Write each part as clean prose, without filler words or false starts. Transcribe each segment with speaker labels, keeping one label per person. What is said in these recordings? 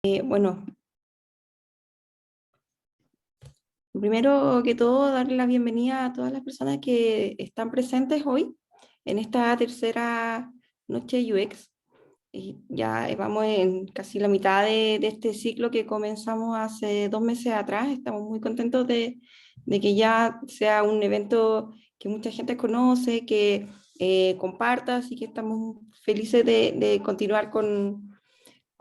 Speaker 1: Bueno, primero que todo, darle la bienvenida a todas las personas que están presentes hoy en esta tercera noche de UX. Y ya vamos en casi la mitad de este ciclo que comenzamos hace 2 meses atrás. Estamos muy contentos de que ya sea un evento que mucha gente conoce, que comparta, así que estamos felices de continuar con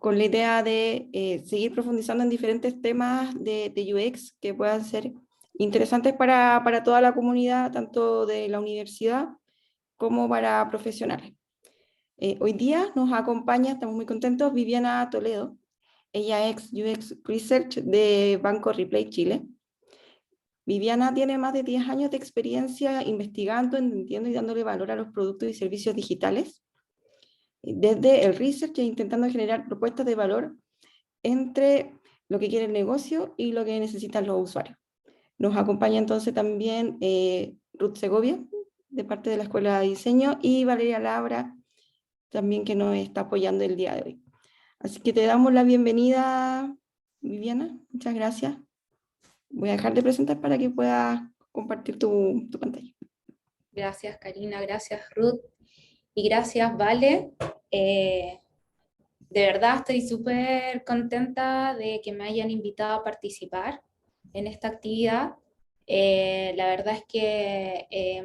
Speaker 1: la idea de seguir profundizando en diferentes temas de UX que puedan ser interesantes para toda la comunidad, tanto de la universidad como para profesionales. Hoy día nos acompaña, estamos muy contentos, Viviana Toledo. Ella es UX Research de Banco Replay Chile. Viviana tiene más de 10 años de experiencia investigando, entendiendo y dándole valor a los productos y servicios digitales, desde el research e intentando generar propuestas de valor entre lo que quiere el negocio y lo que necesitan los usuarios. Nos acompaña entonces también Ruth Segovia, de parte de la Escuela de Diseño, y Valeria Labra, también que nos está apoyando el día de hoy. Así que te damos la bienvenida, Viviana. Muchas gracias. Voy a dejar de presentar para que puedas compartir tu pantalla.
Speaker 2: Gracias, Karina, gracias, Ruth, y gracias, Vale. De verdad estoy súper contenta de que me hayan invitado a participar en esta actividad. La verdad es que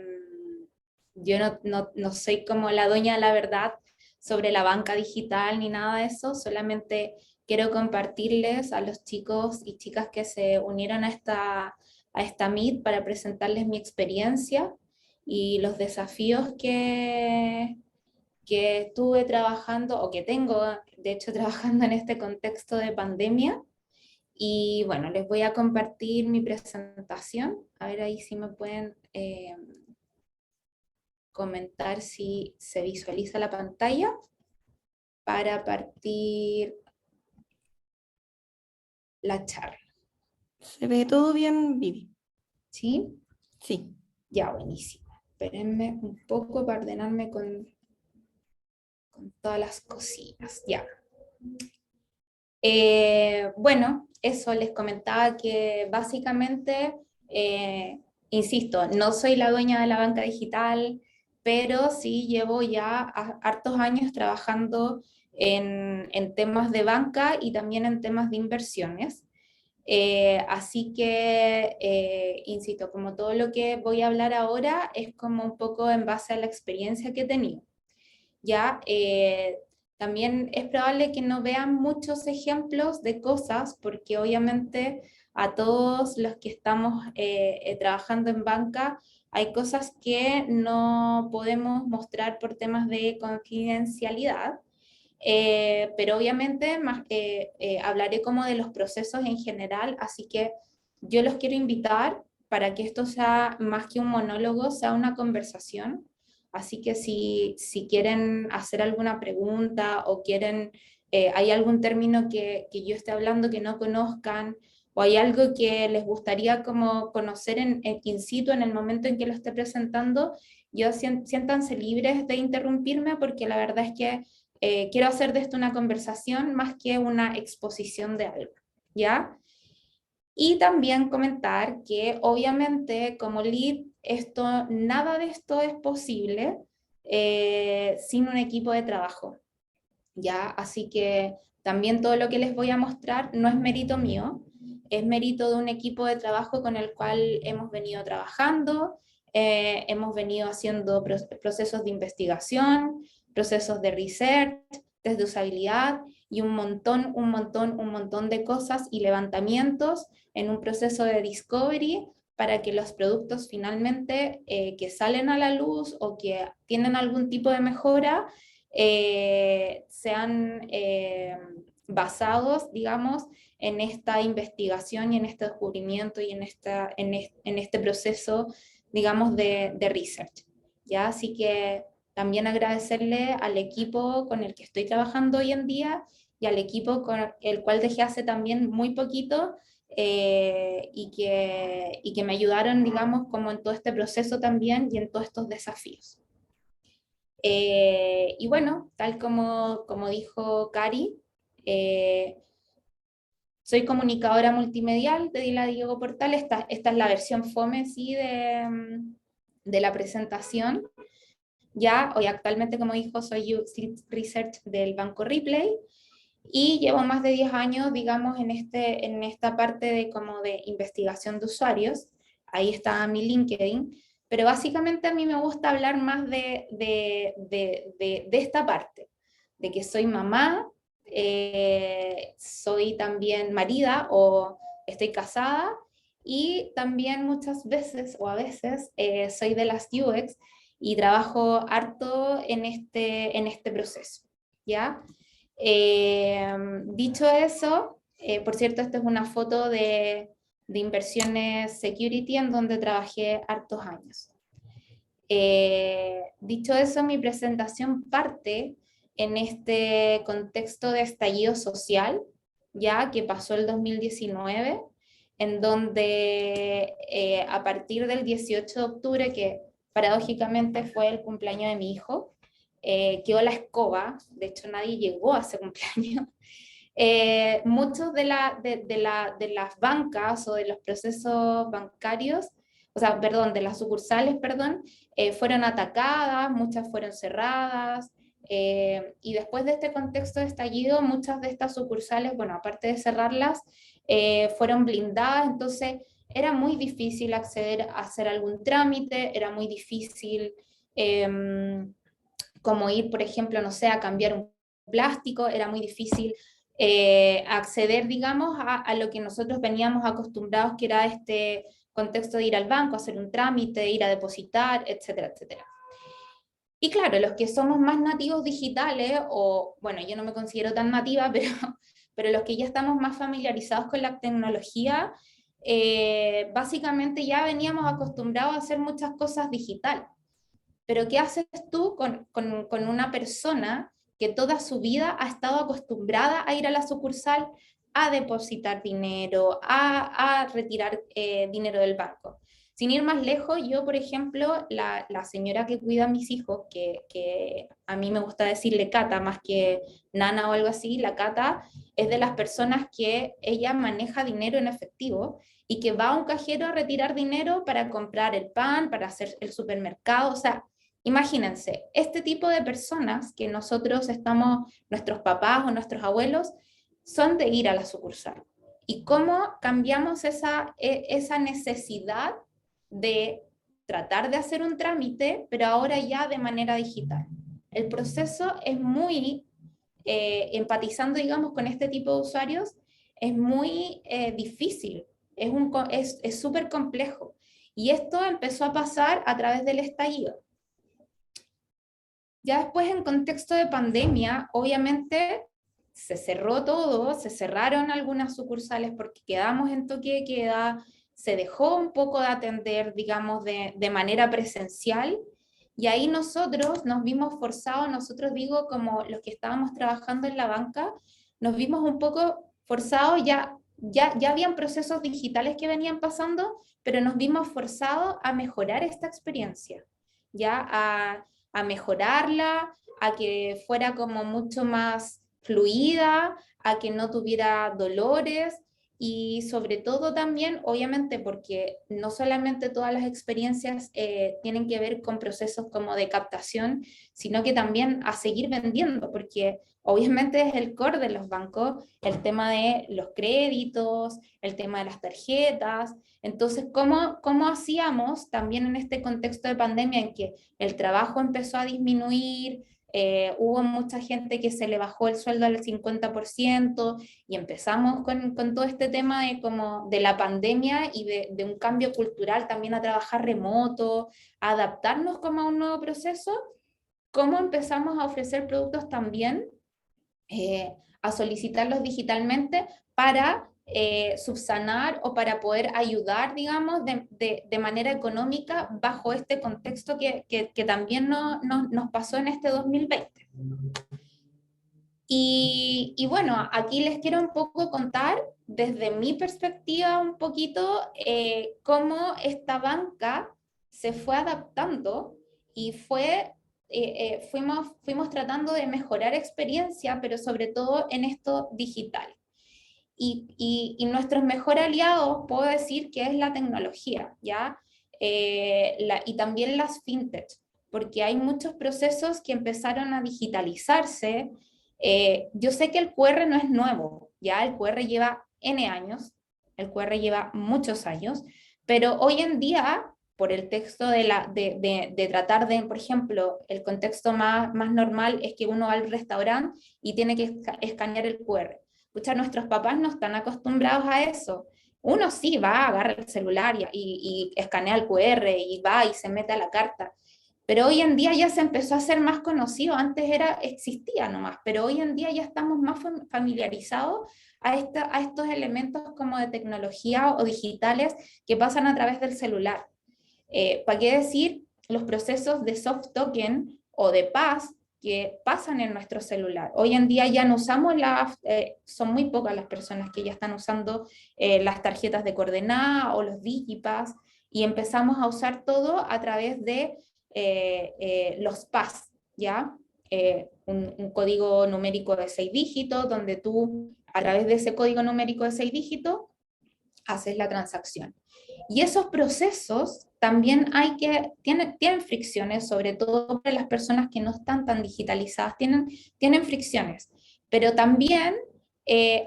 Speaker 2: yo no soy como la dueña de la verdad sobre la banca digital ni nada de eso, solamente quiero compartirles a los chicos y chicas que se unieron a esta Meet para presentarles mi experiencia y los desafíos que estuve trabajando o que tengo, de hecho, trabajando en este contexto de pandemia. Y bueno, les voy a compartir mi presentación. A ver ahí si me pueden comentar si se visualiza la pantalla para partir la charla.
Speaker 1: ¿Se ve todo bien, Vivi?
Speaker 2: ¿Sí?
Speaker 1: Sí.
Speaker 2: Ya, buenísimo. Espérenme un poco para ordenarme con todas las cosillas. Ya. Bueno, eso les comentaba que básicamente, insisto, no soy la dueña de la banca digital, pero sí llevo ya hartos años trabajando en temas de banca y también en temas de inversiones. Así que, insisto, como todo lo que voy a hablar ahora es como un poco en base a la experiencia que he tenido. Ya, también es probable que no vean muchos ejemplos de cosas, porque obviamente a todos los que estamos trabajando en banca, hay cosas que no podemos mostrar por temas de confidencialidad, pero obviamente hablaré como de los procesos en general, así que yo los quiero invitar para que esto sea más que un monólogo, sea una conversación. Así que si quieren hacer alguna pregunta o hay algún término que yo esté hablando que no conozcan, o hay algo que les gustaría como conocer in situ en el momento en que lo esté presentando, siéntanse libres de interrumpirme, porque la verdad es que quiero hacer de esto una conversación más que una exposición de algo, ¿ya? Y también comentar que obviamente como lead, nada de esto es posible sin un equipo de trabajo, ¿ya? Así que también todo lo que les voy a mostrar no es mérito mío, es mérito de un equipo de trabajo con el cual hemos venido trabajando, hemos venido haciendo procesos de investigación, procesos de research, test de usabilidad y un montón de cosas y levantamientos en un proceso de discovery para que los productos finalmente que salen a la luz o que tienen algún tipo de mejora sean basados, digamos, en esta investigación y en este descubrimiento y en este proceso, digamos, de research. ¿Ya? Así que también agradecerle al equipo con el que estoy trabajando hoy en día y al equipo con el cual dejé hace también muy poquito, y que me ayudaron, digamos, como en todo este proceso también y en todos estos desafíos. Y bueno, tal como dijo Cari, Soy comunicadora multimedial de Dila Diego Portal. Esta es la versión fome, sí, de la presentación. Ya, hoy actualmente, como dijo, soy UX Research del Banco Ripley y llevo más de 10 años, digamos, en esta parte de, como de investigación de usuarios. Ahí está mi LinkedIn, pero básicamente a mí me gusta hablar más de esta parte, de que soy mamá, soy también marida o estoy casada, y también muchas veces o a veces soy de las UX y trabajo harto en este proceso, ¿ya? Dicho eso, por cierto, esta es una foto de inversiones security en donde trabajé hartos años. Dicho eso, mi presentación parte en este contexto de estallido social, ya que pasó el 2019, en donde a partir del 18 de octubre, que paradójicamente fue el cumpleaños de mi hijo, quedó la escoba. De hecho nadie llegó a ese cumpleaños. Muchos de las bancas o de los procesos bancarios, o sea, perdón, de las sucursales, perdón, fueron atacadas, muchas fueron cerradas, y después de este contexto de estallido, muchas de estas sucursales, bueno, aparte de cerrarlas, fueron blindadas. Entonces era muy difícil acceder a hacer algún trámite, era muy difícil como ir, por ejemplo, no sé, a cambiar un plástico, era muy difícil acceder, digamos, a lo que nosotros veníamos acostumbrados, que era este contexto de ir al banco, hacer un trámite, ir a depositar, etcétera, etcétera. Y claro, los que somos más nativos digitales, o bueno, yo no me considero tan nativa, pero los que ya estamos más familiarizados con la tecnología, básicamente ya veníamos acostumbrados a hacer muchas cosas digital. Pero ¿qué haces tú con una persona que toda su vida ha estado acostumbrada a ir a la sucursal, a depositar dinero, a retirar dinero del banco? Sin ir más lejos, yo, por ejemplo, la señora que cuida a mis hijos, que a mí me gusta decirle Cata más que Nana o algo así, la Cata es de las personas que ella maneja dinero en efectivo y que va a un cajero a retirar dinero para comprar el pan, para hacer el supermercado. O sea, imagínense, este tipo de personas que nosotros estamos, nuestros papás o nuestros abuelos, son de ir a la sucursal. ¿Y cómo cambiamos esa necesidad de tratar de hacer un trámite, pero ahora ya de manera digital? El proceso es muy, empatizando, digamos, con este tipo de usuarios, es muy difícil, es súper complejo. Y esto empezó a pasar a través del estallido. Ya después, en contexto de pandemia, obviamente se cerró todo, se cerraron algunas sucursales porque quedamos en toque de queda, se dejó un poco de atender, digamos, de manera presencial, y ahí nosotros nos vimos forzados, nosotros digo como los que estábamos trabajando en la banca, nos vimos un poco forzados, ya habían procesos digitales que venían pasando, pero nos vimos forzados a mejorar esta experiencia, ya a mejorarla, a que fuera como mucho más fluida, a que no tuviera dolores, y sobre todo también, obviamente, porque no solamente todas las experiencias tienen que ver con procesos como de captación, sino que también a seguir vendiendo, porque obviamente es el core de los bancos, el tema de los créditos, el tema de las tarjetas. Entonces, ¿cómo hacíamos también en este contexto de pandemia en que el trabajo empezó a disminuir? Hubo mucha gente que se le bajó el sueldo al 50%, y empezamos con todo este tema de la pandemia y de un cambio cultural también, a trabajar remoto, a adaptarnos como a un nuevo proceso. ¿Cómo empezamos a ofrecer productos también, a solicitarlos digitalmente para subsanar o para poder ayudar, digamos, de manera económica bajo este contexto que también nos pasó en este 2020? Y bueno, aquí les quiero un poco contar desde mi perspectiva un poquito cómo esta banca se fue adaptando y fuimos tratando de mejorar experiencia, pero sobre todo en esto digital. y nuestros mejores aliados, puedo decir que es la tecnología, ¿ya? Y también las fintech, porque hay muchos procesos que empezaron a digitalizarse. Yo sé que el QR no es nuevo, ya el QR lleva N años, el QR lleva muchos años, pero hoy en día, por el texto de tratar de, por ejemplo, el contexto más normal es que uno va al restaurante y tiene que escanear el QR. Escucha, nuestros papás no están acostumbrados a eso. Uno sí va, agarra el celular y escanea el QR y va y se mete a la carta. Pero hoy en día ya se empezó a hacer más conocido, antes existía nomás, pero hoy en día ya estamos más familiarizados a estos elementos como de tecnología o digitales que pasan a través del celular. ¿Para qué decir los procesos de soft token o de paz que pasan en nuestro celular? Hoy en día ya no usamos son muy pocas las personas que ya están usando las tarjetas de coordenada o los digipass, y empezamos a usar todo a través de los PAS, ¿ya? Un código numérico de 6 dígitos, donde tú, a través de ese código numérico de 6 dígitos, haces la transacción. Y esos procesos también tienen fricciones, sobre todo para las personas que no están tan digitalizadas, tienen fricciones, pero también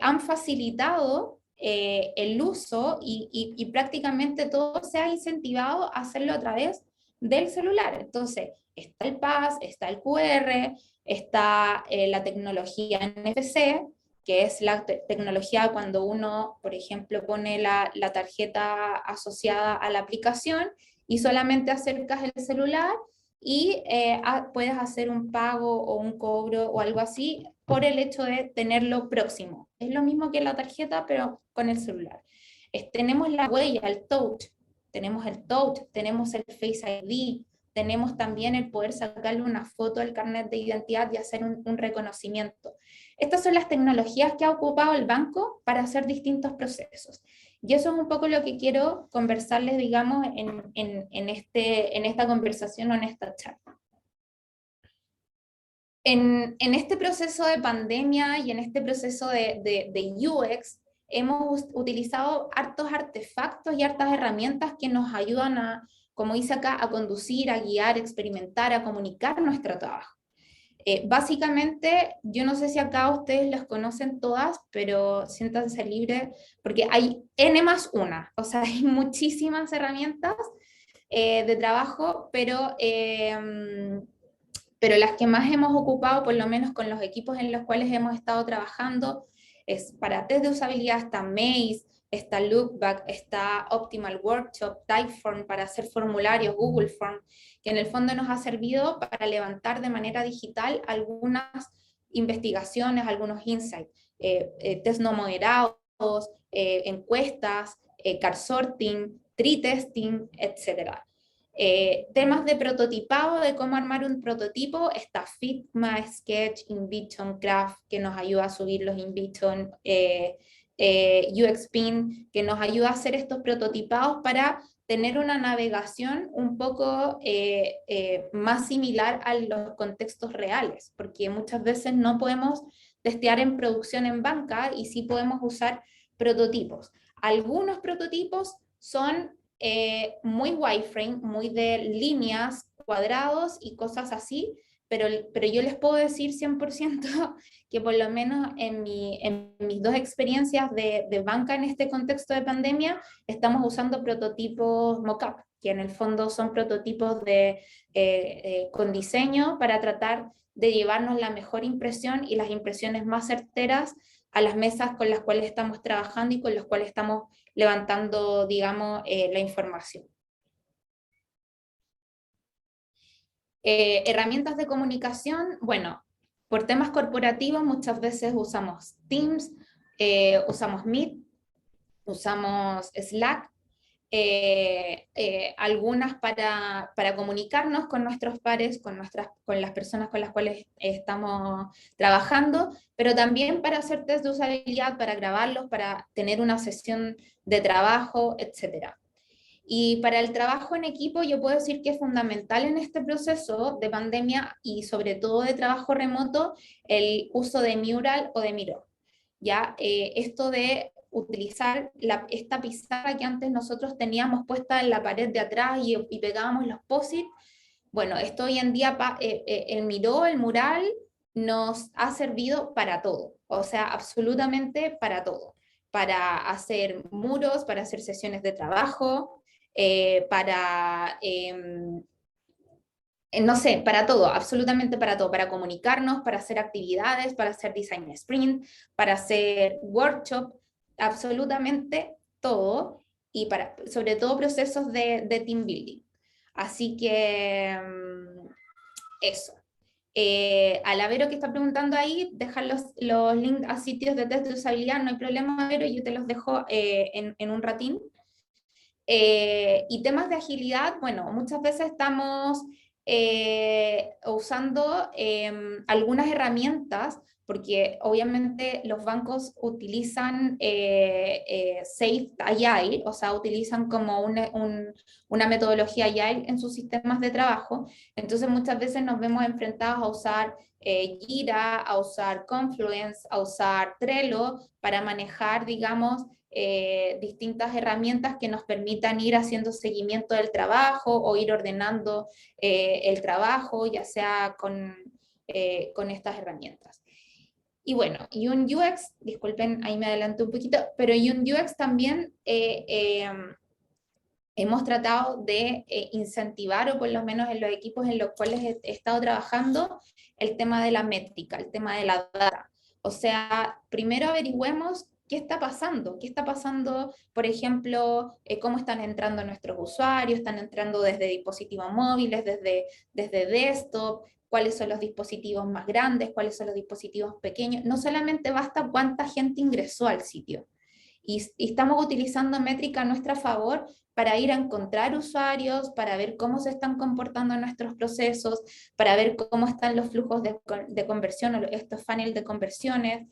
Speaker 2: han facilitado el uso y prácticamente todo se ha incentivado a hacerlo a través del celular. Entonces, está el PAS, está el QR, está la tecnología NFC, que es la tecnología cuando uno, por ejemplo, pone la tarjeta asociada a la aplicación y solamente acercas el celular y puedes hacer un pago o un cobro o algo así por el hecho de tenerlo próximo. Es lo mismo que la tarjeta, pero con el celular. Tenemos la huella, el touch, tenemos el Face ID, tenemos también el poder sacarle una foto al carnet de identidad y hacer un reconocimiento. Estas son las tecnologías que ha ocupado el banco para hacer distintos procesos. Y eso es un poco lo que quiero conversarles, digamos, en esta conversación o en esta charla. En este proceso de pandemia y en este proceso de UX, hemos utilizado hartos artefactos y hartas herramientas que nos ayudan a, como dice acá, a conducir, a guiar, a experimentar, a comunicar nuestro trabajo. Básicamente, yo no sé si acá ustedes las conocen todas, pero siéntanse libres, porque hay N más una, o sea, hay muchísimas herramientas de trabajo, pero las que más hemos ocupado, por lo menos con los equipos en los cuales hemos estado trabajando, es para test de usabilidad, está Maze, está Loopback, está Optimal Workshop, Typeform para hacer formularios, Google Form, que en el fondo nos ha servido para levantar de manera digital algunas investigaciones, algunos insights, test no moderados, encuestas, card sorting, tree testing, etc. Temas de prototipado, de cómo armar un prototipo, está Figma, Sketch, InVision, Craft, que nos ayuda a subir los InVision, UXPin, que nos ayuda a hacer estos prototipados para tener una navegación un poco más similar a los contextos reales, porque muchas veces no podemos testear en producción en banca y sí podemos usar prototipos. Algunos prototipos son muy wireframe, muy de líneas, cuadrados y cosas así, pero yo les puedo decir 100% que por lo menos en mis dos experiencias de banca en este contexto de pandemia, estamos usando prototipos mockup, que en el fondo son prototipos con diseño para tratar de llevarnos la mejor impresión y las impresiones más certeras a las mesas con las cuales estamos trabajando y con las cuales estamos levantando, digamos, la información. Herramientas de comunicación, bueno, por temas corporativos muchas veces usamos Teams, usamos Meet, usamos Slack, algunas para comunicarnos con nuestros pares, con las personas con las cuales estamos trabajando, pero también para hacer test de usabilidad, para grabarlos, para tener una sesión de trabajo, etc. Y para el trabajo en equipo yo puedo decir que es fundamental en este proceso de pandemia y sobre todo de trabajo remoto el uso de Mural o de Miro. ¿ya? Esto de utilizar esta pizarra que antes nosotros teníamos puesta en la pared de atrás y pegábamos los post-it. Bueno, esto hoy en día, el Miro, el mural, nos ha servido para todo, o sea, absolutamente para todo, para hacer muros, para hacer sesiones de trabajo, no sé, para todo, absolutamente para todo, para comunicarnos, para hacer actividades, para hacer design sprint, para hacer workshop, absolutamente todo, y para, sobre todo procesos de team building. Así que eso. A la Vero que está preguntando ahí, dejar los links a sitios de test de usabilidad, no hay problema, Vero, yo te los dejo en un ratín. Y temas de agilidad, bueno, muchas veces estamos usando algunas herramientas, porque obviamente los bancos utilizan Safe Agile, o sea, utilizan como una metodología Agile en sus sistemas de trabajo. Entonces muchas veces nos vemos enfrentados a usar Jira, a usar Confluence, a usar Trello para manejar, digamos, distintas herramientas que nos permitan ir haciendo seguimiento del trabajo o ir ordenando el trabajo, ya sea con estas herramientas. Y bueno, y un UX, disculpen, ahí me adelanté un poquito, pero y un UX también hemos tratado de incentivar, o por lo menos en los equipos en los cuales he estado trabajando, el tema de la métrica, el tema de la data. O sea, primero averigüemos qué está pasando, por ejemplo, cómo están entrando nuestros usuarios, están entrando desde dispositivos móviles, desde desktop, cuáles son los dispositivos más grandes, cuáles son los dispositivos pequeños. No solamente basta cuánta gente ingresó al sitio, y estamos utilizando métrica a nuestro favor para ir a encontrar usuarios, para ver cómo se están comportando nuestros procesos, para ver cómo están los flujos de conversión o estos funnels de conversiones.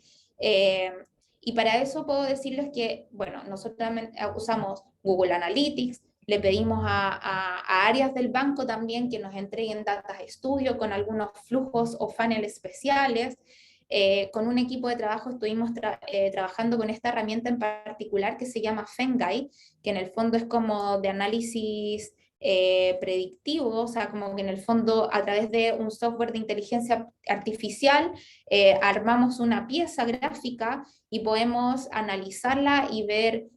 Speaker 2: Y para eso puedo decirles que, bueno, nosotros también usamos Google Analytics, le pedimos a áreas del banco también que nos entreguen datos de estudio con algunos flujos o funnels especiales. Con un equipo de trabajo estuvimos trabajando con esta herramienta en particular que se llama Fengai, que en el fondo es como de análisis predictivo, o sea, como que en el fondo a través de un software de inteligencia artificial armamos una pieza gráfica y podemos analizarla y ver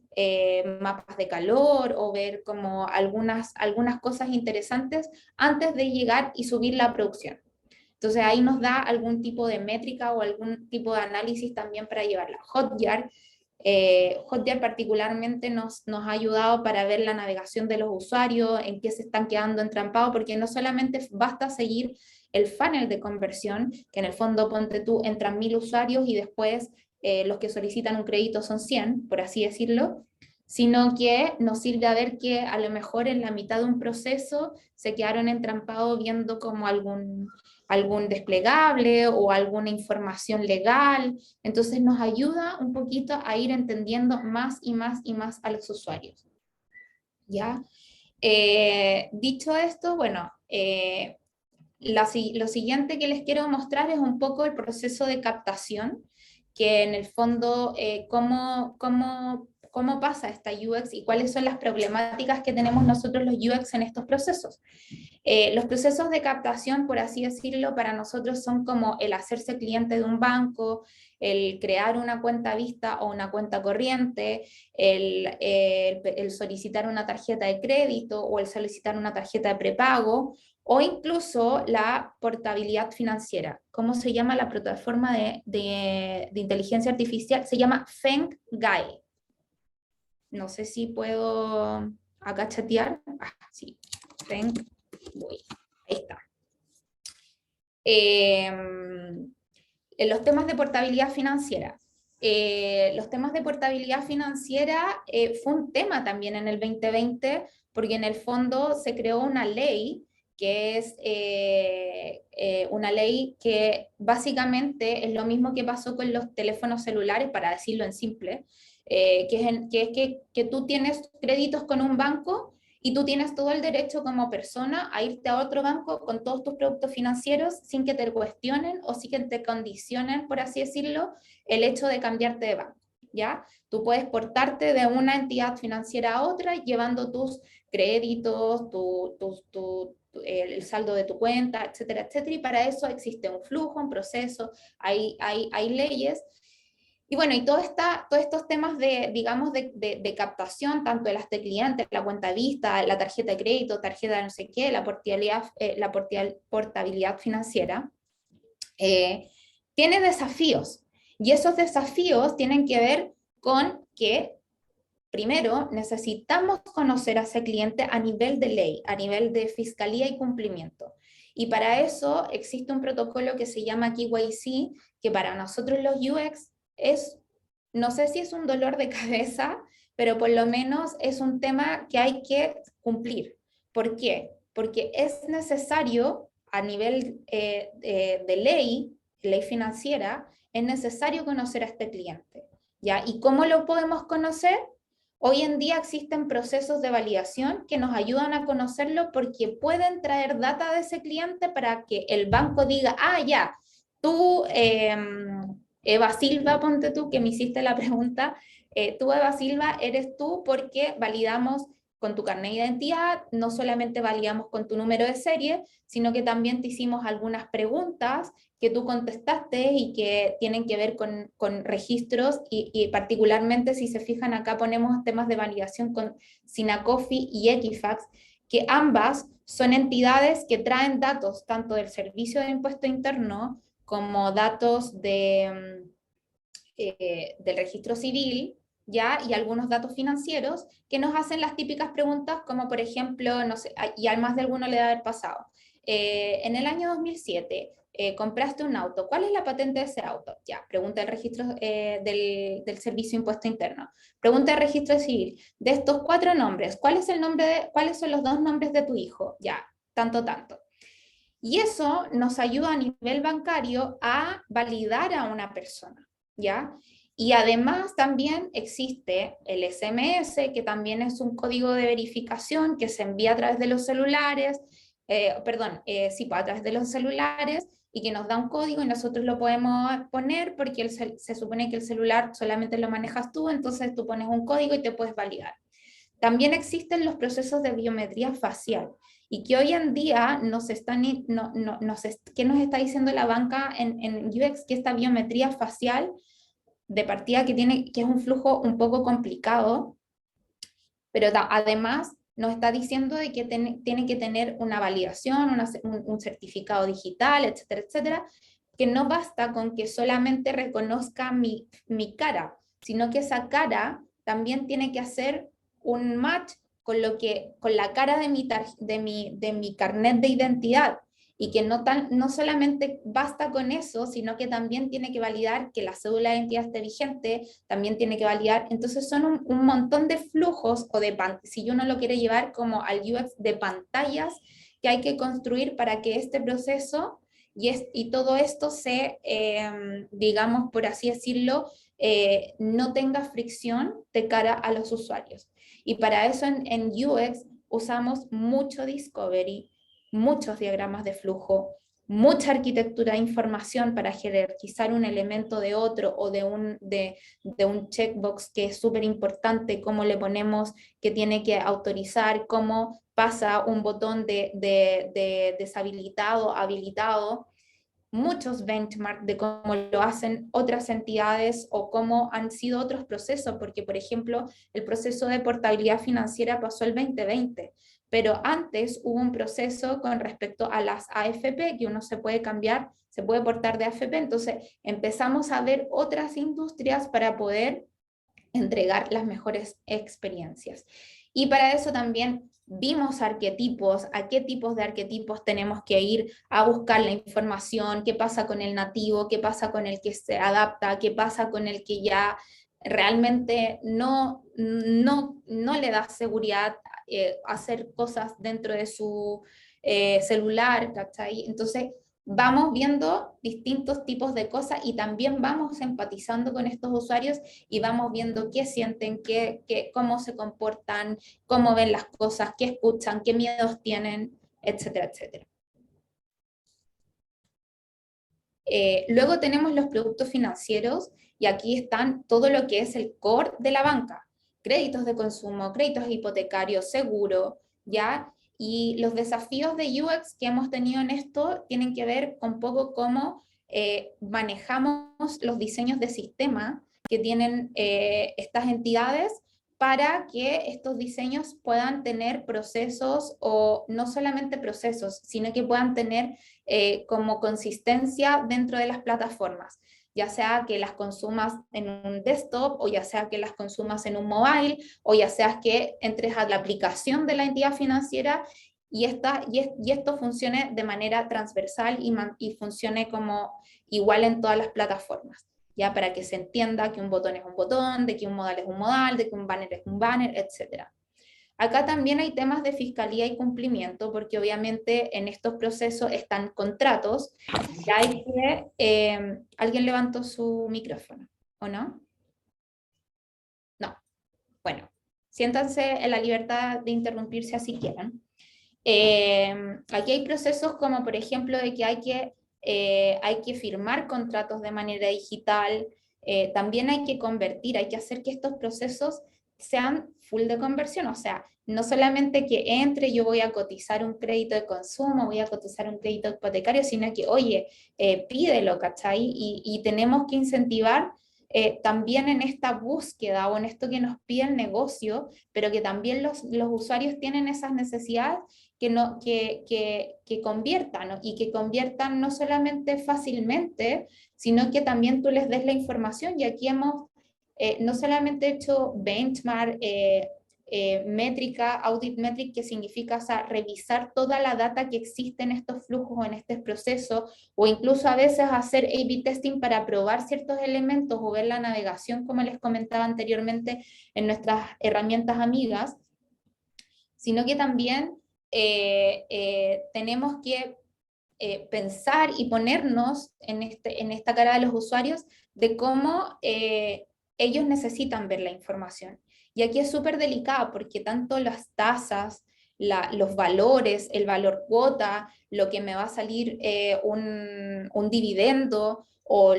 Speaker 2: mapas de calor o ver como algunas cosas interesantes antes de llegar y subir la producción. Entonces ahí nos da algún tipo de métrica o algún tipo de análisis también para llevarla. Hotjar, Hotjar particularmente nos ha ayudado para ver la navegación de los usuarios, en qué se están quedando entrampados, porque no solamente basta seguir el funnel de conversión, que en el fondo, ponte tú, entran 1000 usuarios y después los que solicitan un crédito son 100, por así decirlo, sino que nos sirve a ver que a lo mejor en la mitad de un proceso se quedaron entrampados viendo como algún desplegable o alguna información legal. Entonces nos ayuda un poquito a ir entendiendo más y más y más a los usuarios. ¿Ya? Dicho esto, bueno, lo siguiente que les quiero mostrar es un poco el proceso de captación, que en el fondo, cómo pasa esta UX y cuáles son las problemáticas que tenemos nosotros los UX en estos procesos. Los procesos de captación, por así decirlo, para nosotros son como el hacerse cliente de un banco, el crear una cuenta vista o una cuenta corriente, el solicitar una tarjeta de crédito o el solicitar una tarjeta de prepago, o incluso la portabilidad financiera. ¿Cómo se llama la plataforma de inteligencia artificial? Se llama Fengai. No sé si puedo acá chatear. Ah, sí, Fengai. Ahí está. En los temas de portabilidad financiera. Los temas de portabilidad financiera fue un tema también en el 2020, porque en el fondo se creó una ley que es una ley que básicamente es lo mismo que pasó con los teléfonos celulares, para decirlo en simple, que es que tú tienes créditos con un banco y tú tienes todo el derecho como persona a irte a otro banco con todos tus productos financieros sin que te cuestionen o sin que te condicionen, por así decirlo, el hecho de cambiarte de banco, ¿ya? Tú puedes portarte de una entidad financiera a otra llevando tus créditos, el saldo de tu cuenta, etcétera, etcétera, y para eso existe un flujo, un proceso, hay leyes. Y bueno, y todos estos temas de, digamos, de captación, tanto de las de clientes, la cuenta vista, la tarjeta de crédito, tarjeta de no sé qué, la portabilidad financiera, eh, tiene desafíos. Y esos desafíos tienen que ver con que, primero, necesitamos conocer a ese cliente a nivel de ley, a nivel de fiscalía y cumplimiento. Y para eso existe un protocolo que se llama KYC, que para nosotros los UX es, no sé si es un dolor de cabeza, pero por lo menos es un tema que hay que cumplir. ¿Por qué? Porque es necesario a nivel de ley financiera, es necesario conocer a este cliente. ¿Ya? ¿Y cómo lo podemos conocer? Hoy en día existen procesos de validación que nos ayudan a conocerlo porque pueden traer data de ese cliente para que el banco diga, ah, ya, tú, Eva Silva, ponte tú, que me hiciste la pregunta, tú, Eva Silva, eres tú porque validamos con tu carnet de identidad, no solamente validamos con tu número de serie, sino que también te hicimos algunas preguntas que tú contestaste y que tienen que ver con registros y particularmente si se fijan acá ponemos temas de validación con Sinacofi y Equifax, que ambas son entidades que traen datos tanto del Servicio de Impuesto Interno como datos del registro civil, ¿ya? Y algunos datos financieros que nos hacen las típicas preguntas como por ejemplo, no sé, y al más de alguno le debe haber pasado. En el año 2007 compraste un auto, ¿cuál es la patente de ese auto? Ya, pregunta del registro del Servicio de Impuesto Interno. Pregunta del registro civil. De estos 4 nombres, ¿cuáles son los 2 nombres de tu hijo? Ya, tanto, tanto. Y eso nos ayuda a nivel bancario a validar a una persona, ¿ya? Y además también existe el SMS, que también es un código de verificación que se envía a través de los celulares, sí, pues, a través de los celulares y que nos da un código y nosotros lo podemos poner porque se supone que el celular solamente lo manejas tú, entonces tú pones un código y te puedes validar. También existen los procesos de biometría facial y que hoy en día ¿qué nos está diciendo la banca en UX? Que esta biometría facial de partida que es un flujo un poco complicado, pero además nos está diciendo de que tiene que tener una validación, un certificado digital, etcétera, etcétera, que no basta con que solamente reconozca mi cara, sino que esa cara también tiene que hacer un match con la cara de mi carnet de identidad y que no solamente basta con eso, sino que también tiene que validar que la cédula de identidad esté vigente, también tiene que validar, entonces son un montón de flujos si uno lo quiere llevar como al UX de pantallas que hay que construir para que este proceso y todo esto digamos, por así decirlo, no tenga fricción de cara a los usuarios. Y para eso en UX usamos mucho discovery, muchos diagramas de flujo, mucha arquitectura de información para jerarquizar un elemento de otro o de un checkbox que es súper importante, cómo le ponemos que tiene que autorizar, cómo pasa un botón de deshabilitado a habilitado, muchos benchmarks de cómo lo hacen otras entidades o cómo han sido otros procesos, porque por ejemplo el proceso de portabilidad financiera pasó el 2020, pero antes hubo un proceso con respecto a las AFP que uno se puede cambiar, se puede portar de AFP, entonces empezamos a ver otras industrias para poder entregar las mejores experiencias. Y para eso también vimos arquetipos, a qué tipos de arquetipos tenemos que ir a buscar la información, qué pasa con el nativo, qué pasa con el que se adapta, qué pasa con el que ya realmente no le da seguridad hacer cosas dentro de su celular, ¿cachai? Entonces, vamos viendo distintos tipos de cosas y también vamos empatizando con estos usuarios y vamos viendo qué sienten, cómo se comportan, cómo ven las cosas, qué escuchan, qué miedos tienen, etcétera, etcétera. Luego tenemos los productos financieros y aquí están todo lo que es el core de la banca. Créditos de consumo, créditos hipotecarios, seguro, ¿ya? Y los desafíos de UX que hemos tenido en esto tienen que ver un poco cómo manejamos los diseños de sistema que tienen estas entidades para que estos diseños puedan tener procesos o no solamente procesos, sino que puedan tener como consistencia dentro de las plataformas, ya sea que las consumas en un desktop o ya sea que las consumas en un mobile o ya sea que entres a la aplicación de la entidad financiera y esto funcione de manera transversal y funcione como igual en todas las plataformas, ya para que se entienda que un botón es un botón, de que un modal es un modal, de que un banner es un banner, etc. Acá también hay temas de fiscalía y cumplimiento, porque obviamente en estos procesos están contratos y hay que... ¿alguien levantó su micrófono o no? No. Bueno, siéntanse en la libertad de interrumpirse así quieran. Aquí hay procesos como por ejemplo de que hay que firmar contratos de manera digital, también hay que convertir, hay que hacer que estos procesos sean full de conversión, o sea, no solamente que entre, yo voy a cotizar un crédito de consumo, voy a cotizar un crédito hipotecario, sino que, oye, pídelo, ¿cachai? Y tenemos que incentivar también en esta búsqueda o en esto que nos pide el negocio, pero que también los usuarios tienen esas necesidades que conviertan, ¿no? Y que conviertan no solamente fácilmente, sino que también tú les des la información. Y aquí hemos no solamente hecho benchmark, métrica, audit metric, que significa, o sea, revisar toda la data que existe en estos flujos o en este proceso, o incluso a veces hacer A/B testing para probar ciertos elementos o ver la navegación, como les comentaba anteriormente, en nuestras herramientas amigas, sino que también tenemos que pensar y ponernos en esta cara de los usuarios de cómo ellos necesitan ver la información. Y aquí es súper delicado porque tanto las tasas, los valores, el valor cuota, lo que me va a salir un dividendo o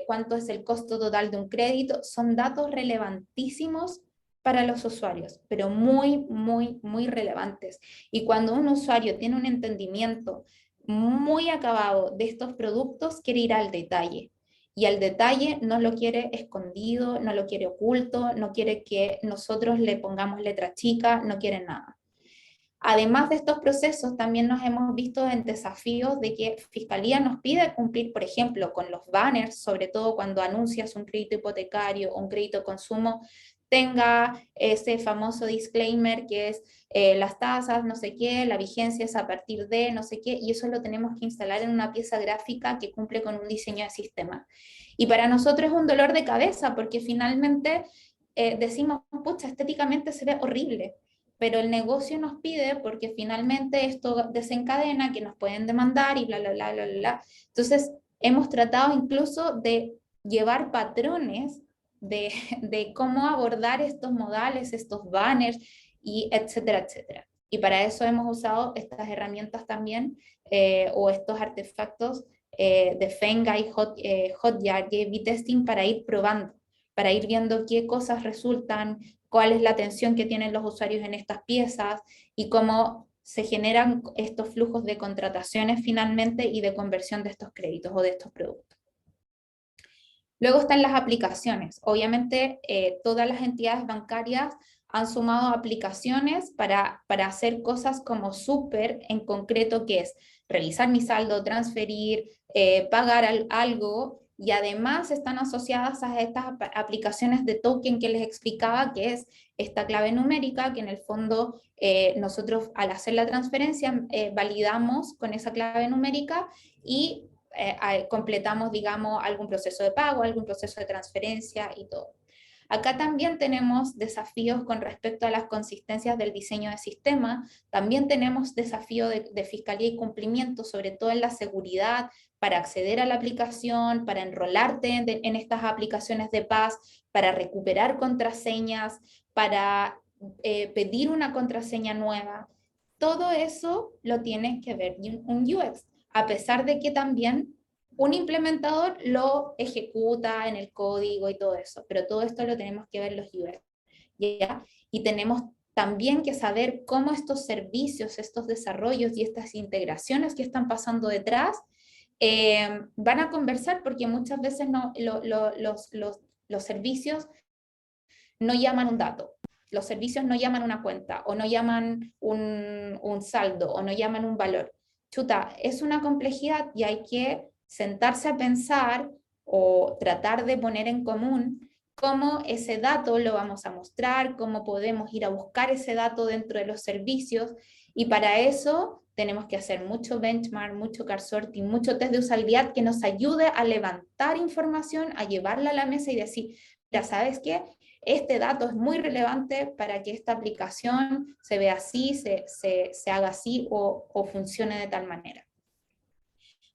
Speaker 2: cuánto es el costo total de un crédito, son datos relevantísimos para los usuarios, pero muy, muy, muy relevantes. Y cuando un usuario tiene un entendimiento muy acabado de estos productos, quiere ir al detalle. Y al detalle no lo quiere escondido, no lo quiere oculto, no quiere que nosotros le pongamos letra chica, no quiere nada. Además de estos procesos, también nos hemos visto en desafíos de que Fiscalía nos pide cumplir, por ejemplo, con los banners, sobre todo cuando anuncias un crédito hipotecario o un crédito de consumo, tenga ese famoso disclaimer que es las tasas, no sé qué, la vigencia es a partir de no sé qué, y eso lo tenemos que instalar en una pieza gráfica que cumple con un diseño de sistema. Y para nosotros es un dolor de cabeza porque finalmente decimos, pucha, estéticamente se ve horrible, pero el negocio nos pide porque finalmente esto desencadena que nos pueden demandar y bla, bla, bla, bla, bla. Entonces, hemos tratado incluso de llevar patrones de cómo abordar estos modales, estos banners, y etcétera, etcétera. Y para eso hemos usado estas herramientas también, o estos artefactos de Fenga y Hotjar y A/B testing para ir probando, para ir viendo qué cosas resultan, cuál es la atención que tienen los usuarios en estas piezas y cómo se generan estos flujos de contrataciones finalmente y de conversión de estos créditos o de estos productos. Luego están las aplicaciones. Obviamente, todas las entidades bancarias han sumado aplicaciones para hacer cosas como súper en concreto, que es revisar mi saldo, transferir, pagar algo, y además están asociadas a estas aplicaciones de token que les explicaba, que es esta clave numérica, que en el fondo nosotros al hacer la transferencia validamos con esa clave numérica y completamos, digamos, algún proceso de pago, algún proceso de transferencia y todo. Acá también tenemos desafíos con respecto a las consistencias del diseño de sistema, también tenemos desafío de fiscalía y cumplimiento, sobre todo en la seguridad, para acceder a la aplicación, para enrolarte en estas aplicaciones de paz, para recuperar contraseñas, para pedir una contraseña nueva. Todo eso lo tiene que ver un UX, a pesar de que también un implementador lo ejecuta en el código y todo eso, pero todo esto lo tenemos que ver los UX, ¿ya? Y tenemos también que saber cómo estos servicios, estos desarrollos y estas integraciones que están pasando detrás van a conversar, porque muchas veces no, los servicios no llaman un dato, los servicios no llaman una cuenta, o no llaman un saldo, o no llaman un valor. Chuta, es una complejidad y hay que sentarse a pensar o tratar de poner en común cómo ese dato lo vamos a mostrar, cómo podemos ir a buscar ese dato dentro de los servicios, y para eso tenemos que hacer mucho benchmark, mucho card sorting, mucho test de usabilidad que nos ayude a levantar información, a llevarla a la mesa y decir, ya sabes qué, este dato es muy relevante para que esta aplicación se vea así, se haga así o funcione de tal manera.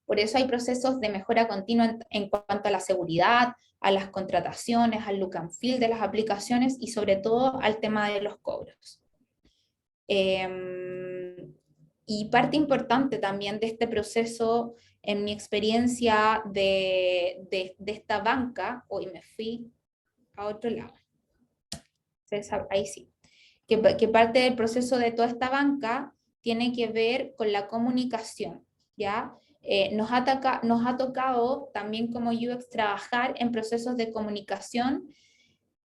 Speaker 2: Por eso hay procesos de mejora continua en cuanto a la seguridad, a las contrataciones, al look and feel de las aplicaciones y sobre todo al tema de los cobros. Y parte importante también de este proceso, en mi experiencia de esta banca, hoy me fui a otro lado, ahí sí, que parte del proceso de toda esta banca tiene que ver con la comunicación, ¿ya? Nos ha tocado también como UX trabajar en procesos de comunicación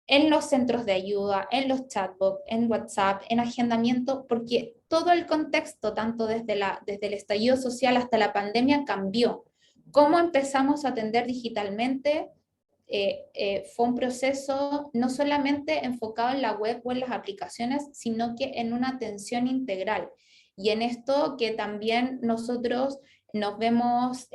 Speaker 2: en los centros de ayuda, en los chatbots, en WhatsApp, en agendamiento, porque todo el contexto, tanto desde el estallido social hasta la pandemia, cambió. ¿Cómo empezamos a atender digitalmente? Fue un proceso no solamente enfocado en la web o en las aplicaciones, sino que en una atención integral. Y en esto que también nosotros nos vemos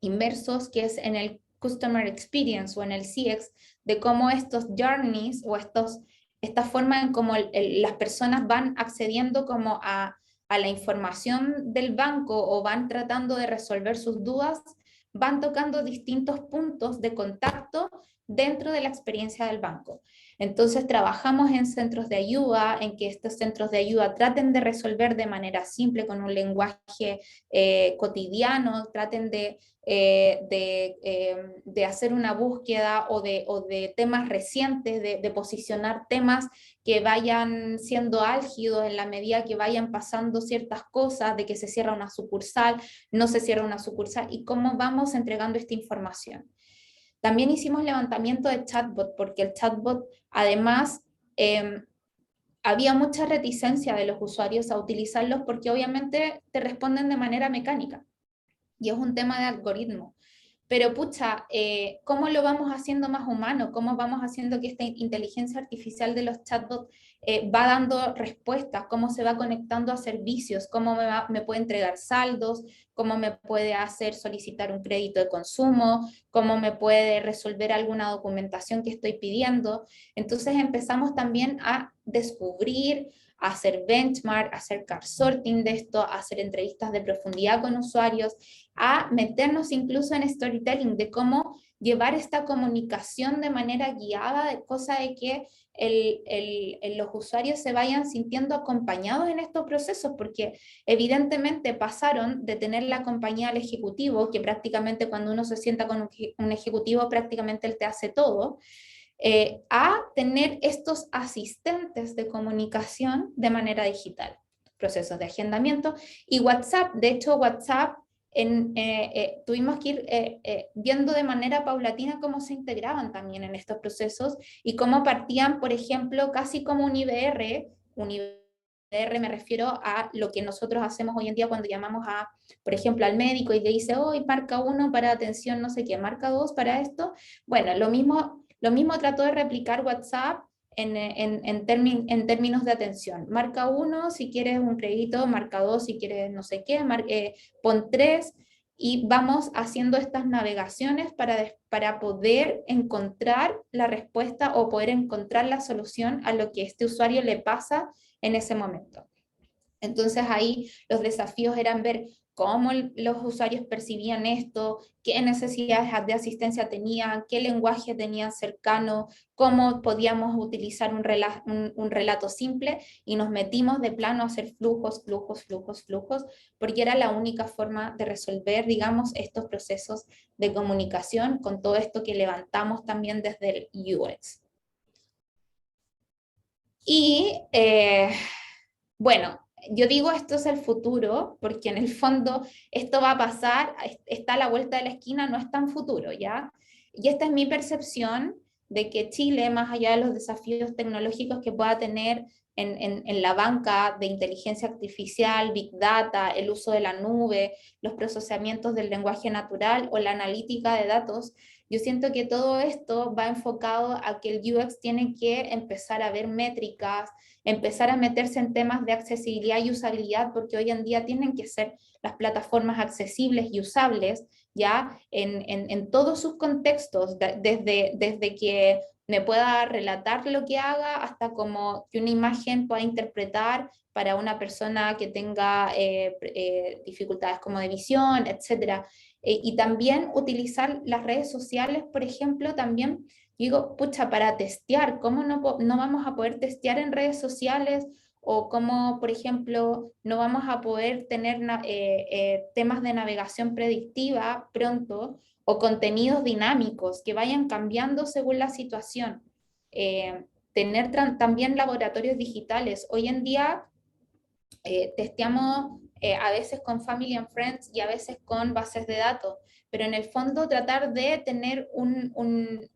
Speaker 2: inmersos, que es en el Customer Experience o en el CX, de cómo estos journeys o esta forma en cómo las personas van accediendo como a la información del banco o van tratando de resolver sus dudas, van tocando distintos puntos de contacto dentro de la experiencia del banco. Entonces trabajamos en centros de ayuda, en que estos centros de ayuda traten de resolver de manera simple, con un lenguaje cotidiano, traten de hacer una búsqueda o de temas recientes, de posicionar temas que vayan siendo álgidos en la medida que vayan pasando ciertas cosas, de que se cierra una sucursal, no se cierra una sucursal, y cómo vamos entregando esta información. También hicimos levantamiento de chatbot, porque el chatbot además había mucha reticencia de los usuarios a utilizarlos porque obviamente te responden de manera mecánica y es un tema de algoritmo. Pero pucha, ¿cómo lo vamos haciendo más humano? ¿Cómo vamos haciendo que esta inteligencia artificial de los chatbots va dando respuestas? ¿Cómo se va conectando a servicios? ¿Cómo me puede entregar saldos? ¿Cómo me puede hacer solicitar un crédito de consumo? ¿Cómo me puede resolver alguna documentación que estoy pidiendo? Entonces empezamos también a descubrir, a hacer benchmark, a hacer card sorting de esto, a hacer entrevistas de profundidad con usuarios, a meternos incluso en storytelling, de cómo llevar esta comunicación de manera guiada, de cosa de que los usuarios se vayan sintiendo acompañados en estos procesos, porque evidentemente pasaron de tener la compañía al ejecutivo, que prácticamente cuando uno se sienta con un ejecutivo, prácticamente él te hace todo, a tener estos asistentes de comunicación de manera digital, procesos de agendamiento y WhatsApp. De hecho, WhatsApp tuvimos que ir viendo de manera paulatina cómo se integraban también en estos procesos y cómo partían, por ejemplo, casi como un IVR. Un IVR me refiero a lo que nosotros hacemos hoy en día cuando llamamos por ejemplo, al médico y le dice, hoy marca 1 para atención, no sé qué, marca 2 para esto. Bueno, lo mismo trató de replicar WhatsApp en términos de atención. Marca 1 si quieres un crédito, marca 2 si quieres no sé qué, pon 3, y vamos haciendo estas navegaciones para poder encontrar la respuesta o poder encontrar la solución a lo que este usuario le pasa en ese momento. Entonces ahí los desafíos eran ver cómo los usuarios percibían esto, qué necesidades de asistencia tenían, qué lenguaje tenían cercano, cómo podíamos utilizar un relato simple, y nos metimos de plano a hacer flujos, porque era la única forma de resolver, digamos, estos procesos de comunicación con todo esto que levantamos también desde el UX. Y bueno, yo digo esto es el futuro, porque en el fondo esto va a pasar, está a la vuelta de la esquina, no es tan futuro, ¿ya? Y esta es mi percepción de que Chile, más allá de los desafíos tecnológicos que pueda tener en la banca de inteligencia artificial, Big Data, el uso de la nube, los procesamientos del lenguaje natural o la analítica de datos, yo siento que todo esto va enfocado a que el UX tiene que empezar a ver métricas, empezar a meterse en temas de accesibilidad y usabilidad, porque hoy en día tienen que ser las plataformas accesibles y usables, ya en todos sus contextos, desde que me pueda relatar lo que haga hasta como que una imagen pueda interpretar para una persona que tenga dificultades como de visión, etcétera. Y también utilizar las redes sociales, por ejemplo, también digo, pucha, para testear, ¿cómo no vamos a poder testear en redes sociales? O cómo, por ejemplo, no vamos a poder tener temas de navegación predictiva pronto, o contenidos dinámicos que vayan cambiando según la situación. Tener también laboratorios digitales. Hoy en día testeamos a veces con Family and Friends y a veces con bases de datos, pero en el fondo tratar de tener un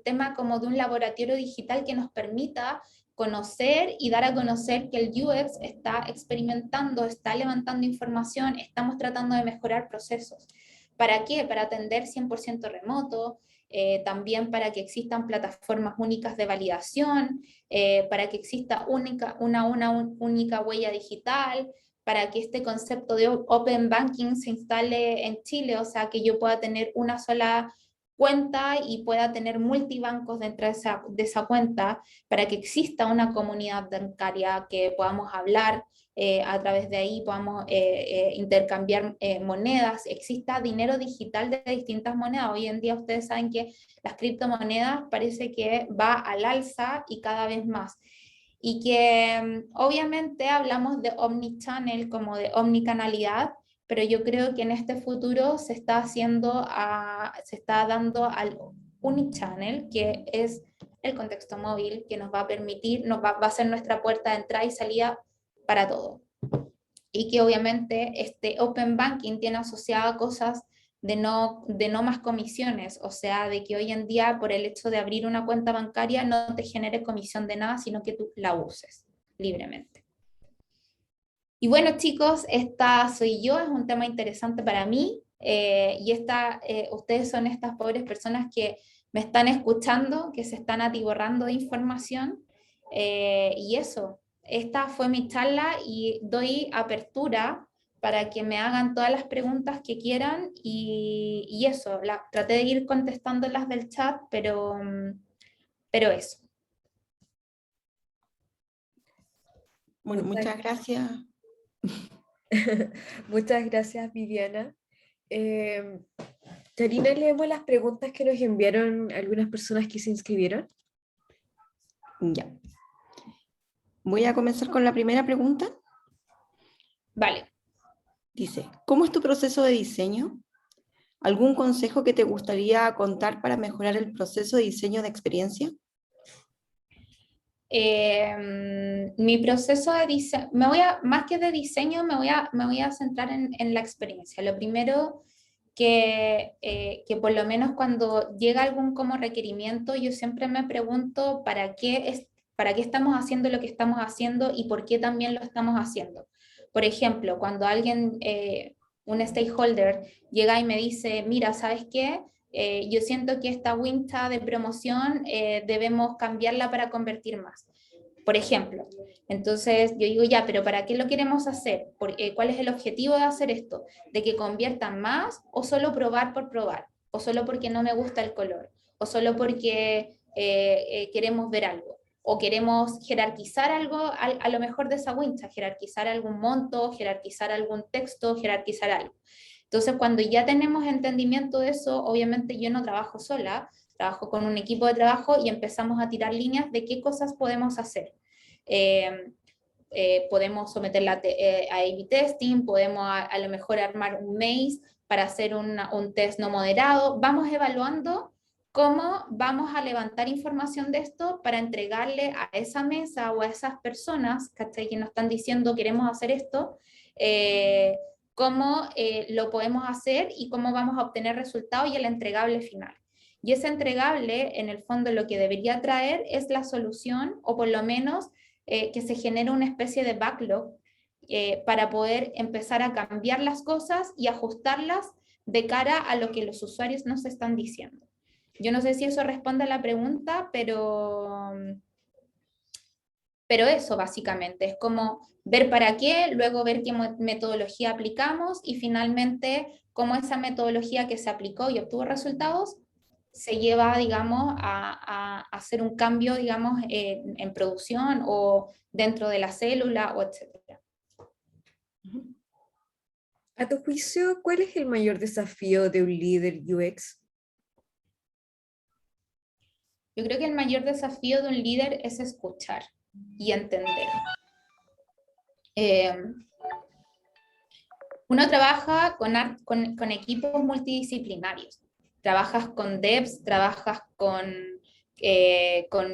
Speaker 2: tema como de un laboratorio digital que nos permita conocer y dar a conocer que el UX está experimentando, está levantando información, estamos tratando de mejorar procesos. ¿Para qué? Para atender 100% remoto, también para que existan plataformas únicas de validación, para que exista una única huella digital, para que este concepto de Open Banking se instale en Chile, o sea, que yo pueda tener una sola cuenta y pueda tener multibancos dentro de esa cuenta, para que exista una comunidad bancaria que podamos hablar, a través de ahí podamos intercambiar monedas, exista dinero digital de distintas monedas. Hoy en día ustedes saben que las criptomonedas parece que va al alza y cada vez más. Y que obviamente hablamos de omnichannel como de omnicanalidad, pero yo creo que en este futuro se está dando al unichannel, que es el contexto móvil, que nos va a permitir, va a ser nuestra puerta de entrada y salida para todo. Y que obviamente este Open Banking tiene asociadas cosas de no más comisiones, o sea, de que hoy en día por el hecho de abrir una cuenta bancaria no te genere comisión de nada, sino que tú la uses libremente. Y bueno, chicos, esta soy yo, es un tema interesante para mí, y ustedes son estas pobres personas que me están escuchando, que se están atiborrando de información, y eso, esta fue mi charla y doy apertura para que me hagan todas las preguntas que quieran, y eso, traté de ir contestando las del chat, pero eso.
Speaker 1: Bueno, muchas gracias.
Speaker 3: Muchas gracias, Viviana. Karina, leemos las preguntas que nos enviaron algunas personas que se inscribieron.
Speaker 1: Ya. Voy a comenzar con la primera pregunta.
Speaker 2: Vale.
Speaker 1: Dice, ¿cómo es tu proceso de diseño? ¿Algún consejo que te gustaría contar para mejorar el proceso de diseño de experiencia?
Speaker 2: Mi proceso de diseño, más que de diseño, me voy a centrar en la experiencia. Lo primero que por lo menos cuando llega algún como requerimiento, yo siempre me pregunto para qué estamos haciendo lo que estamos haciendo y por qué también lo estamos haciendo. Por ejemplo, cuando alguien, un stakeholder, llega y me dice, mira, ¿sabes qué? Yo siento que esta wincha de promoción debemos cambiarla para convertir más. por ejemplo. Entonces yo digo, ya, pero ¿para qué lo queremos hacer? ¿Cuál es el objetivo de hacer esto? ¿De que conviertan más o solo probar por probar? ¿O solo porque no me gusta el color? ¿O solo porque queremos ver algo? ¿O queremos jerarquizar algo a lo mejor de esa wincha? Jerarquizar algún monto, jerarquizar algún texto, jerarquizar algo. Entonces, cuando ya tenemos entendimiento de eso, obviamente yo no trabajo sola, trabajo con un equipo de trabajo y empezamos a tirar líneas de qué cosas podemos hacer. Eh, Podemos someterla a A/B testing, podemos a lo mejor armar un maze para hacer un test no moderado. Vamos evaluando cómo vamos a levantar información de esto para entregarle a esa mesa o a esas personas, ¿cachai? Que nos están diciendo queremos hacer esto, cómo lo podemos hacer y cómo vamos a obtener resultados y el entregable final. Y ese entregable, en el fondo, lo que debería traer es la solución, o por lo menos que se genere una especie de backlog para poder empezar a cambiar las cosas y ajustarlas de cara a lo que los usuarios nos están diciendo. Yo no sé si eso responde a la pregunta, pero eso básicamente es como ver para qué, luego ver qué metodología aplicamos y finalmente cómo esa metodología que se aplicó y obtuvo resultados se lleva, digamos, a hacer un cambio, digamos, en producción o dentro de la célula, o etcétera.
Speaker 3: A tu juicio, ¿cuál es el mayor desafío de un líder UX?
Speaker 2: Yo creo que el mayor desafío de un líder es escuchar y entender. Uno trabaja con equipos multidisciplinarios. Trabajas con devs, trabajas con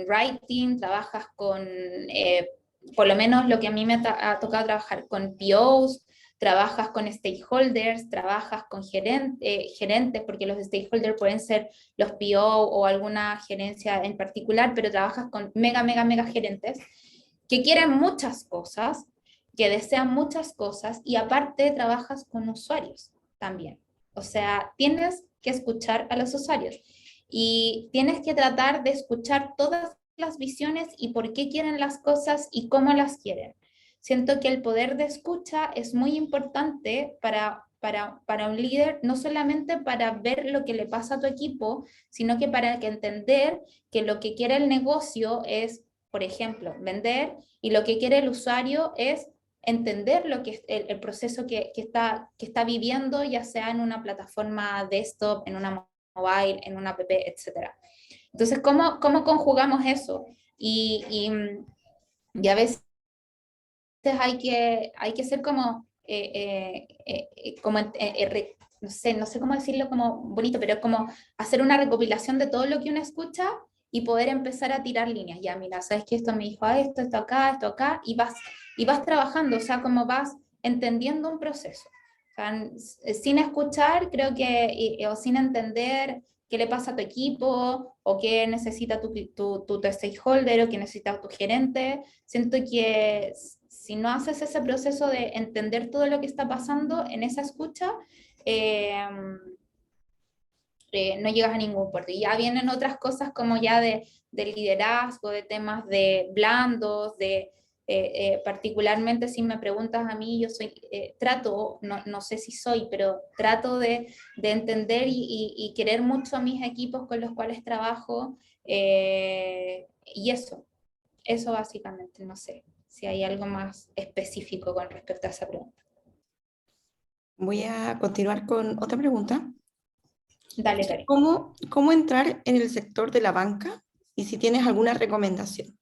Speaker 2: writing, trabajas con, por lo menos lo que a mí me ha tocado trabajar con POs, trabajas con stakeholders, trabajas con gerentes, porque los stakeholders pueden ser los PO o alguna gerencia en particular, pero trabajas con mega gerentes que quieren muchas cosas, que desean muchas cosas y aparte trabajas con usuarios también. O sea, tienes que escuchar a los usuarios y tienes que tratar de escuchar todas las visiones y por qué quieren las cosas y cómo las quieren. Siento que el poder de escucha es muy importante para un líder, no solamente para ver lo que le pasa a tu equipo, sino que para entender que lo que quiere el negocio es, por ejemplo, vender, y lo que quiere el usuario es entender lo que es el proceso que está viviendo, ya sea en una plataforma desktop, en una mobile, en una app, etc. Entonces, ¿cómo conjugamos eso? Y a veces hay que ser como, no sé cómo decirlo como bonito, pero como hacer una recopilación de todo lo que uno escucha y poder empezar a tirar líneas. Ya, mira, sabes que esto me dijo esto acá, y vas trabajando, o sea, como vas entendiendo un proceso. O sea, sin escuchar, creo que, o sin entender qué le pasa a tu equipo, o qué necesita tu stakeholder, o qué necesita tu gerente, siento que si no haces ese proceso de entender todo lo que está pasando en esa escucha, no llegas a ningún puerto. Y ya vienen otras cosas como ya de liderazgo, de temas de blandos, particularmente si me preguntas a mí, yo trato, no sé si soy, pero trato de entender y querer mucho a mis equipos con los cuales trabajo, y eso básicamente, no sé si hay algo más específico con respecto a esa pregunta.
Speaker 1: Voy a continuar con otra pregunta.
Speaker 2: Dale, Karen.
Speaker 1: ¿Cómo entrar en el sector de la banca y si tienes alguna recomendación?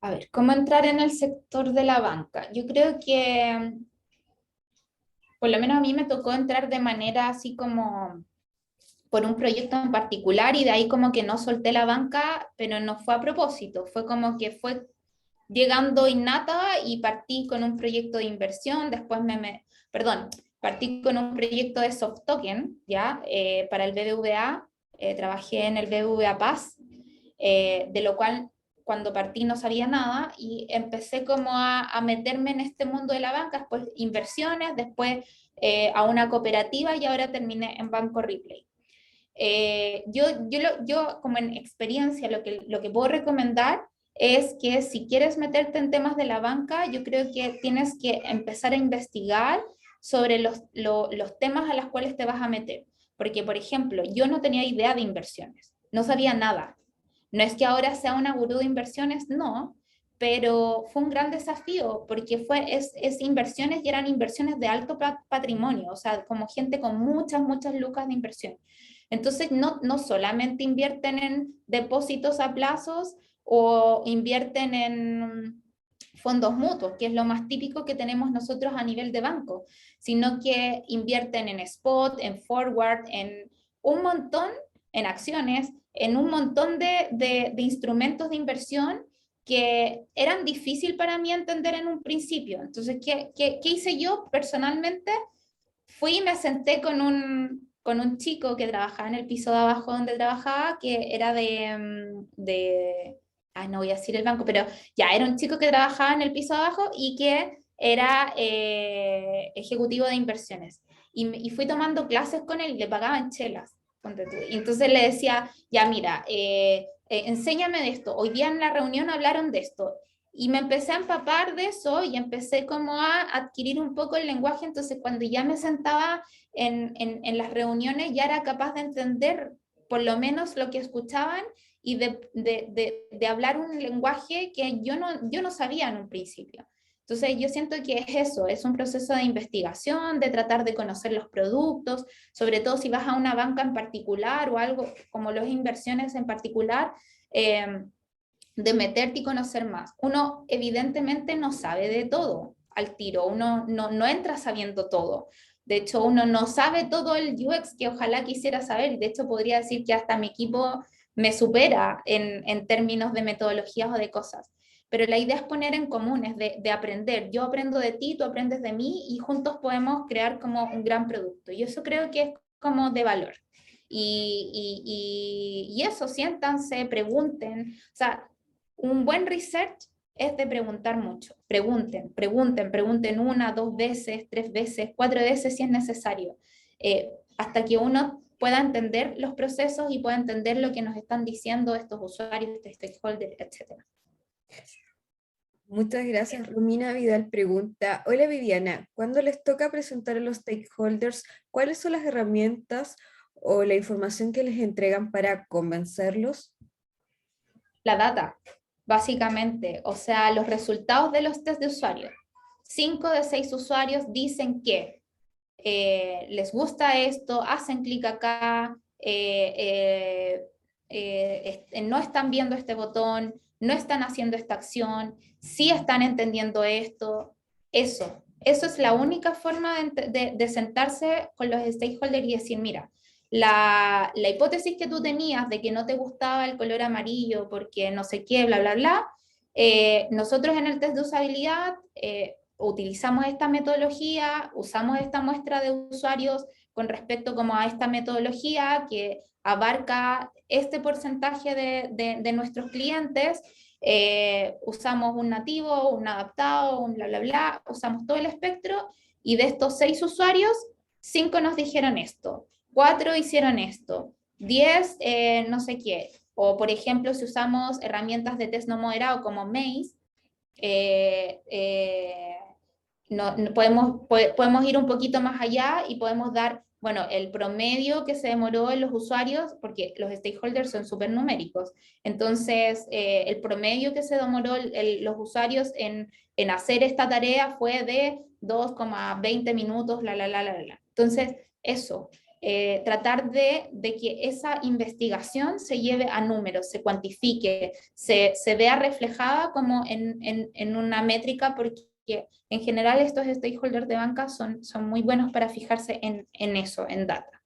Speaker 2: A ver, ¿cómo entrar en el sector de la banca? Yo creo que, por lo menos a mí me tocó entrar de manera así como por un proyecto en particular y de ahí como que no solté la banca, pero no fue a propósito, fue como que fue llegando innata y partí con un proyecto de inversión, después partí con un proyecto de soft token, ¿ya? Para el BBVA, trabajé en el BBVA Paz, de lo cual cuando partí no sabía nada y empecé como a meterme en este mundo de la banca, después inversiones, después a una cooperativa y ahora terminé en Banco Ripley. Yo como en experiencia lo que puedo recomendar es que si quieres meterte en temas de la banca, yo creo que tienes que empezar a investigar sobre los temas a los cuales te vas a meter. Porque, por ejemplo, yo no tenía idea de inversiones, no sabía nada. No es que ahora sea una gurú de inversiones, no, pero fue un gran desafío porque es inversiones y eran inversiones de alto patrimonio, o sea, como gente con muchas, muchas lucas de inversión. Entonces, no solamente invierten en depósitos a plazos o invierten en fondos mutuos, que es lo más típico que tenemos nosotros a nivel de banco, sino que invierten en spot, en forward, en un montón, en acciones, en un montón de instrumentos de inversión que eran difícil para mí entender en un principio. Entonces, ¿qué hice yo personalmente? Fui y me senté con un chico que trabajaba en el piso de abajo donde trabajaba, que era no voy a decir el banco, pero ya era un chico que trabajaba en el piso de abajo y que era ejecutivo de inversiones. Y fui tomando clases con él y le pagaban chelas. Y entonces le decía, ya mira, enséñame de esto. Hoy día en la reunión hablaron de esto. Y me empecé a empapar de eso y empecé como a adquirir un poco el lenguaje, entonces cuando ya me sentaba en las reuniones ya era capaz de entender por lo menos lo que escuchaban y de hablar un lenguaje que yo no sabía en un principio. Entonces yo siento que es eso, es un proceso de investigación, de tratar de conocer los productos, sobre todo si vas a una banca en particular o algo como las inversiones en particular. De meterte y conocer más. Uno evidentemente no sabe de todo al tiro, uno no entra sabiendo todo. De hecho, uno no sabe todo el UX que ojalá quisiera saber. De hecho, podría decir que hasta mi equipo me supera en términos de metodologías o de cosas. Pero la idea es poner en común, es de aprender. Yo aprendo de ti, tú aprendes de mí y juntos podemos crear como un gran producto. Y eso creo que es como de valor. Y eso, siéntanse, pregunten. O sea, un buen research es de preguntar mucho. Pregunten una, dos veces, tres veces, cuatro veces si es necesario, hasta que uno pueda entender los procesos y pueda entender lo que nos están diciendo estos usuarios, estos stakeholders, etc.
Speaker 3: Muchas gracias. Romina Vidal pregunta, hola Viviana, cuando les toca presentar a los stakeholders, ¿cuáles son las herramientas o la información que les entregan para convencerlos?
Speaker 2: La data, básicamente, o sea, los resultados de los test de usuario. 5 de 6 usuarios dicen que les gusta esto, hacen clic acá, no están viendo este botón, no están haciendo esta acción, sí están entendiendo esto. Eso es la única forma de sentarse con los stakeholders y decir, mira, la hipótesis que tú tenías de que no te gustaba el color amarillo porque no sé qué, bla, bla, bla, nosotros en el test de usabilidad utilizamos esta metodología, usamos esta muestra de usuarios con respecto como a esta metodología que abarca este porcentaje de nuestros clientes, usamos un nativo, un adaptado, un bla, bla, bla, usamos todo el espectro y de estos 6 usuarios, 5 nos dijeron esto, 4 hicieron esto, 10 no sé qué. O por ejemplo, si usamos herramientas de test no moderado como Maze, podemos ir un poquito más allá y podemos dar, bueno, el promedio que se demoró en los usuarios, porque los stakeholders son súper numéricos, entonces el promedio que se demoró los usuarios en hacer esta tarea fue de 2,20 minutos, la, la, la, la, la. Entonces, eso. Tratar de que esa investigación se lleve a números, se cuantifique, se vea reflejada como en una métrica, porque en general estos stakeholders de banca son muy buenos para fijarse en eso, en data.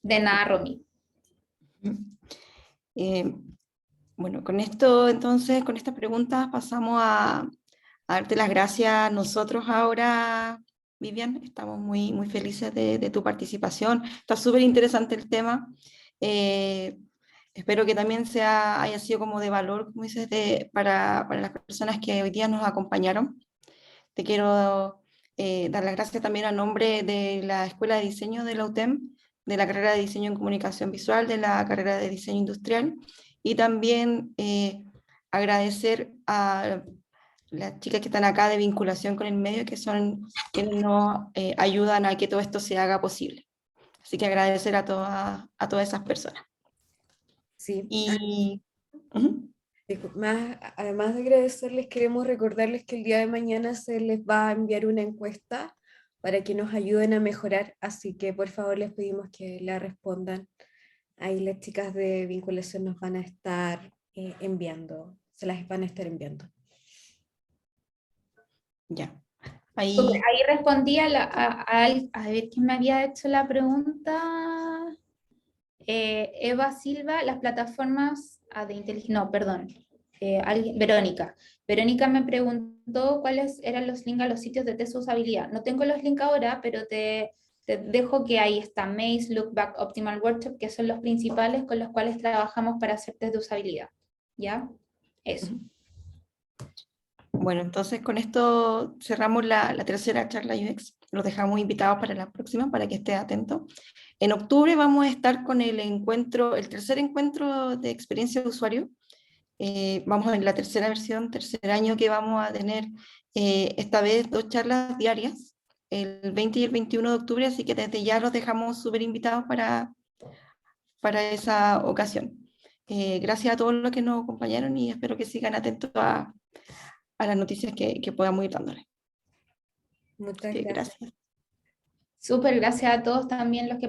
Speaker 2: De nada, Romy.
Speaker 1: Bueno, con esto entonces, con estas preguntas pasamos a darte las gracias nosotros ahora, Vivian. Estamos muy felices de tu participación. Está súper interesante el tema. Espero que también haya sido como de valor, como dices, para las personas que hoy día nos acompañaron. Te quiero dar las gracias también a nombre de la Escuela de Diseño de la UTEM de la carrera de diseño en comunicación visual, de la carrera de diseño industrial, y también agradecer a las chicas que están acá de vinculación con el medio, que son quienes nos ayudan a que todo esto se haga posible. Así que agradecer a todas esas personas.
Speaker 3: Sí.
Speaker 1: Y, uh-huh.
Speaker 3: Además de agradecerles, queremos recordarles que el día de mañana se les va a enviar una encuesta para que nos ayuden a mejorar, así que por favor les pedimos que la respondan. Ahí las chicas de vinculación nos van a estar enviando, se las van a estar enviando.
Speaker 1: Ya.
Speaker 2: Ahí respondí a ver quién me había hecho la pregunta. Eva Silva, las plataformas de inteligencia, no, perdón, Verónica. Verónica me preguntó cuáles eran los links a los sitios de test de usabilidad. No tengo los links ahora, pero te dejo que ahí está Maze, Lookback, Optimal Workshop, que son los principales con los cuales trabajamos para hacer test de usabilidad. ¿Ya? Eso.
Speaker 1: Bueno, entonces con esto cerramos la tercera charla UX. Los dejamos invitados para la próxima, para que esté atento. En octubre vamos a estar con el tercer encuentro de experiencia de usuario. Vamos en la tercera versión, tercer año que vamos a tener esta vez 2 charlas diarias, el 20 y el 21 de octubre, así que desde ya los dejamos súper invitados para esa ocasión. Gracias a todos los que nos acompañaron y espero que sigan atentos a las noticias que podamos ir dándoles.
Speaker 3: Muchas gracias.
Speaker 1: Gracias.
Speaker 2: Súper, gracias a todos también los que